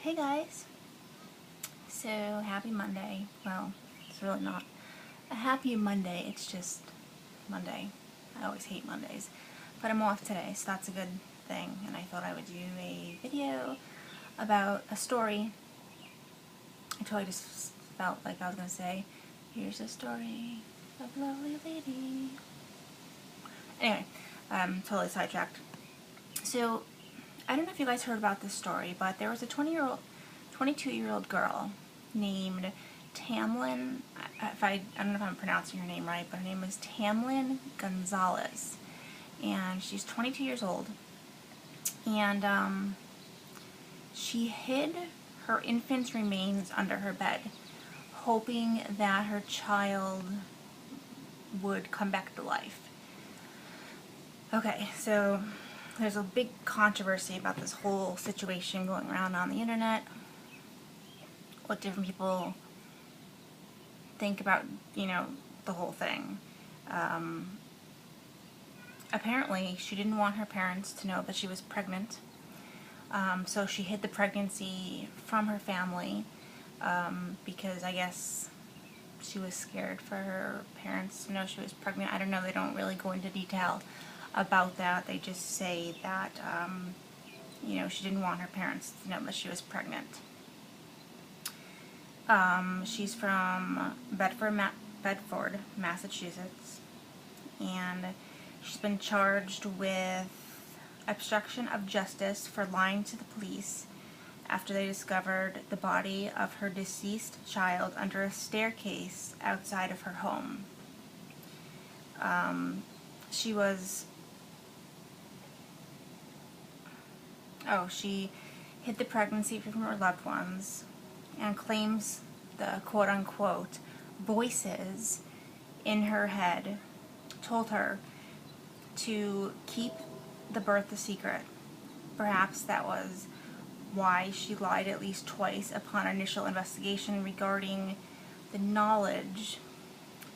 Hey guys, so happy Monday. Well, it's really not a happy Monday, it's just Monday. I always hate Mondays, but I'm off today, so that's a good thing, and I thought I would do a video about a story. I totally just felt like I was going to say, here's a story of a lovely lady. Anyway, totally sidetracked. So, I don't know if you guys heard about this story, but there was a 22-year-old girl named Tamlin. I don't know if I'm pronouncing her name right, but her name is Tamlin Gonzalez, and she's 22 years old. And she hid her infant's remains under her bed, hoping that her child would come back to life. Okay, so there's a big controversy about this whole situation going around on the internet. What different people think about, the whole thing. Apparently, she didn't want her parents to know that she was pregnant. So she hid the pregnancy from her family because I guess she was scared for her parents to know she was pregnant. I don't know, they don't really go into detail about that. They just say that, she didn't want her parents to know that she was pregnant. She's from Bedford, Massachusetts, and she's been charged with obstruction of justice for lying to the police after they discovered the body of her deceased child under a staircase outside of her home. She hid the pregnancy from her loved ones and claims the quote-unquote voices in her head told her to keep the birth a secret. Perhaps that was why she lied at least twice upon initial investigation regarding the knowledge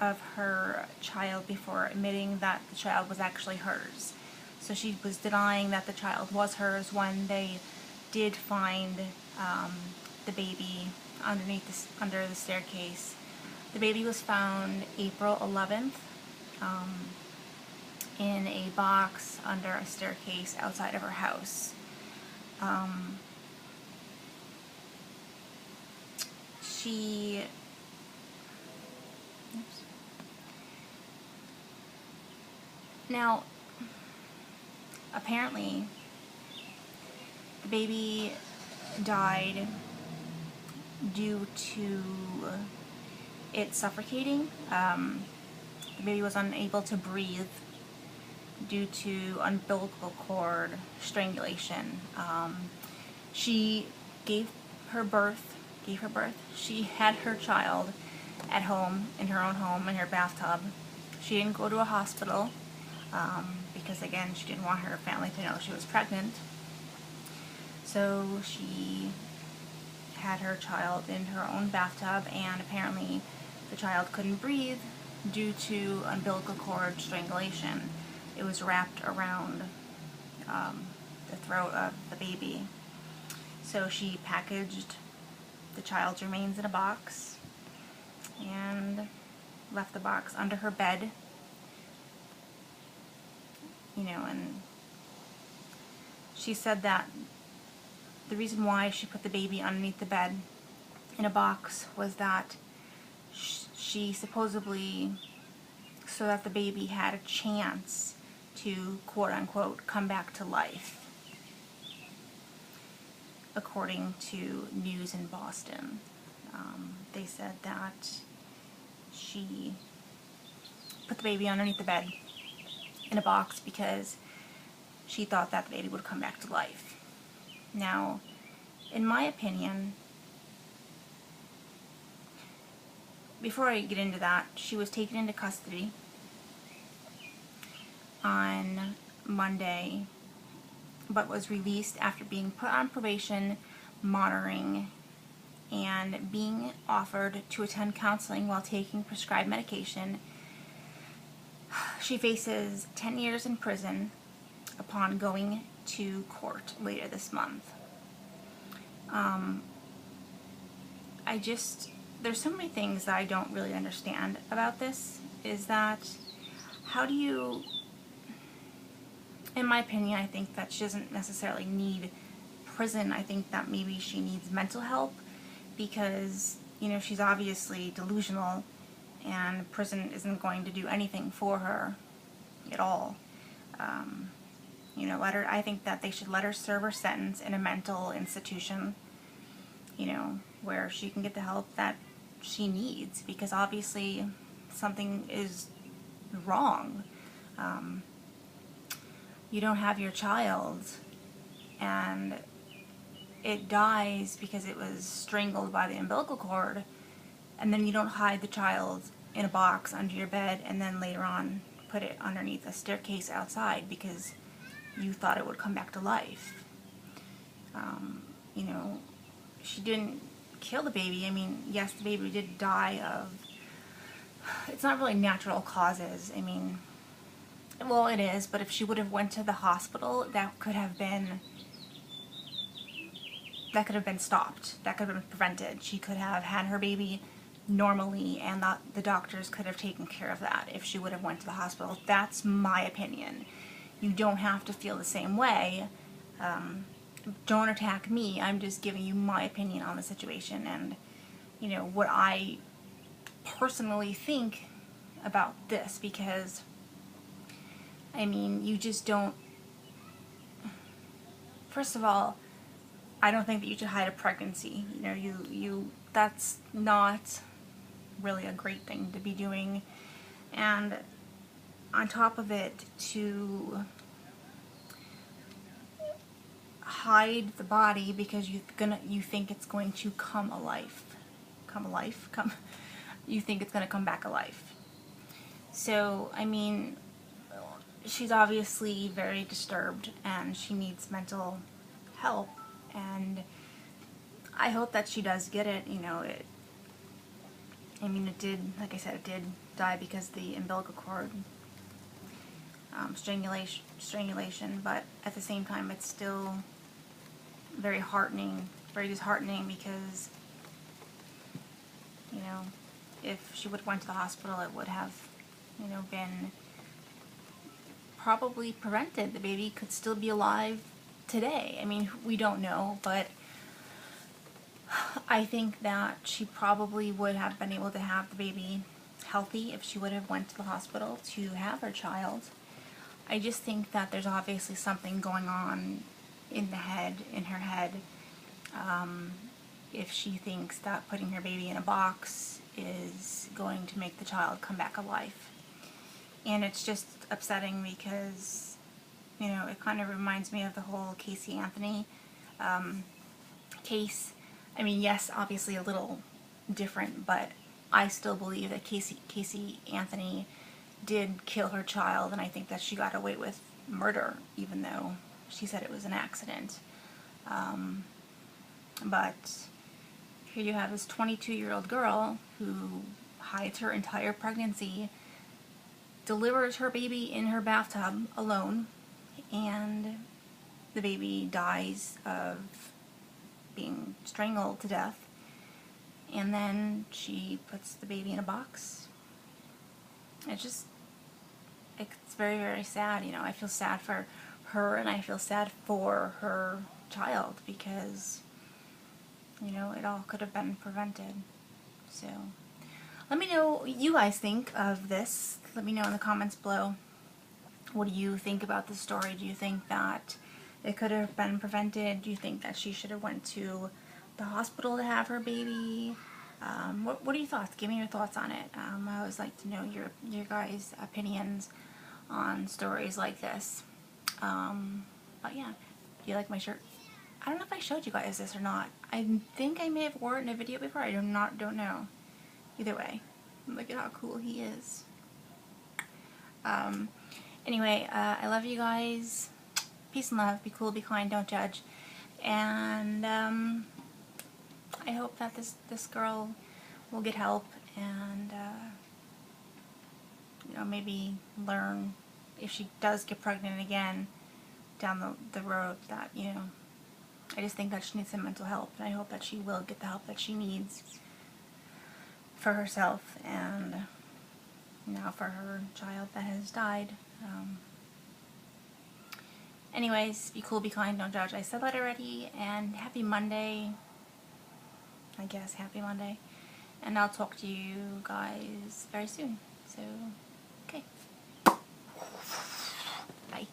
of her child before admitting that the child was actually hers. So she was denying that the child was hers when they did find the baby under the staircase. The baby was found April 11th in a box under a staircase outside of her house. Now, apparently, the baby died due to it suffocating. The baby was unable to breathe due to umbilical cord strangulation. She gave birth. She had her child at home, in her own home, in her bathtub. She didn't go to a hospital because, again, she didn't want her family to know she was pregnant. So she had her child in her own bathtub, and apparently the child couldn't breathe due to umbilical cord strangulation. It was wrapped around the throat of the baby. So she packaged the child's remains in a box and left the box under her bed, and she said that the reason why she put the baby underneath the bed in a box was that she supposedly, so that the baby had a chance to, quote-unquote, come back to life, according to News in Boston. They said that she put the baby underneath the bed in a box because she thought that the baby would come back to life. Now, in my opinion, before I get into that, she was taken into custody on Monday, but was released after being put on probation, monitoring, and being offered to attend counseling while taking prescribed medication. She faces 10 years in prison upon going to court later this month. Um, there's so many things that I don't really understand about this, is that how do you, in my opinion, I think that she doesn't necessarily need prison. I think that maybe she needs mental help because, you know, she's obviously delusional and prison isn't going to do anything for her at all. You know, I think that they should let her serve her sentence in a mental institution, you know, where she can get the help that she needs, because obviously something is wrong. You don't have your child and it dies because it was strangled by the umbilical cord, and then you don't hide the child in a box under your bed and then later on put it underneath a staircase outside because you thought it would come back to life. You know, she didn't kill the baby. I mean, yes, the baby did die of, it's not really natural causes. I mean, well, it is, but if she would have went to the hospital, that could have been stopped. That could have been prevented. She could have had her baby normally, and the doctors could have taken care of that if she would have went to the hospital. That's my opinion. You don't have to feel the same way. Don't attack me. I'm just giving you my opinion on the situation and, you know, what I personally think about this, because, I mean, you just don't, first of all, I don't think that you should hide a pregnancy. You know, that's not really a great thing to be doing. And on top of it, to hide the body because you think it's going to you think it's going to come back alive. So, I mean, she's obviously very disturbed and she needs mental help, and I hope that she does get it. You know, it did, like I said, it did die because the umbilical cord strangulation, but at the same time it's still very disheartening, because, you know, if she would have went to the hospital, it would have, you know, been probably prevented. The baby could still be alive today. I mean, we don't know, but I think that she probably would have been able to have the baby healthy if she would have went to the hospital to have her child. I just think that there's obviously something going on in her head, if she thinks that putting her baby in a box is going to make the child come back alive. And it's just upsetting because, you know, it kind of reminds me of the whole Casey Anthony case. I mean, yes, obviously a little different, but I still believe that Casey Anthony did kill her child, and I think that she got away with murder, even though she said it was an accident. But here you have this 22-year-old girl who hides her entire pregnancy, delivers her baby in her bathtub alone, and the baby dies of being strangled to death, and then she puts the baby in a box. It's very, very sad. You know, I feel sad for her, and I feel sad for her child, because, you know, it all could have been prevented. So let me know what you guys think of this. Let me know in the comments below. What do you think about the story? Do you think that it could have been prevented? Do you think that she should have went to the hospital to have her baby? What are your thoughts? Give me your thoughts on it. I always like to know your guys' opinions on stories like this. But yeah, do you like my shirt? I don't know if I showed you guys this or not. I think I may have worn it in a video before. I don't know. Either way, look at how cool he is. Anyway, I love you guys. Peace and love. Be cool, be kind, don't judge. And I hope that this girl will get help and you know, maybe learn, if she does get pregnant again down the road, that, you know, I just think that she needs some mental help, and I hope that she will get the help that she needs for herself and now for her child that has died. Anyways, be cool, be kind, don't judge. I said that already, and happy Monday. I guess happy Monday. And I'll talk to you guys very soon. So, okay. Bye.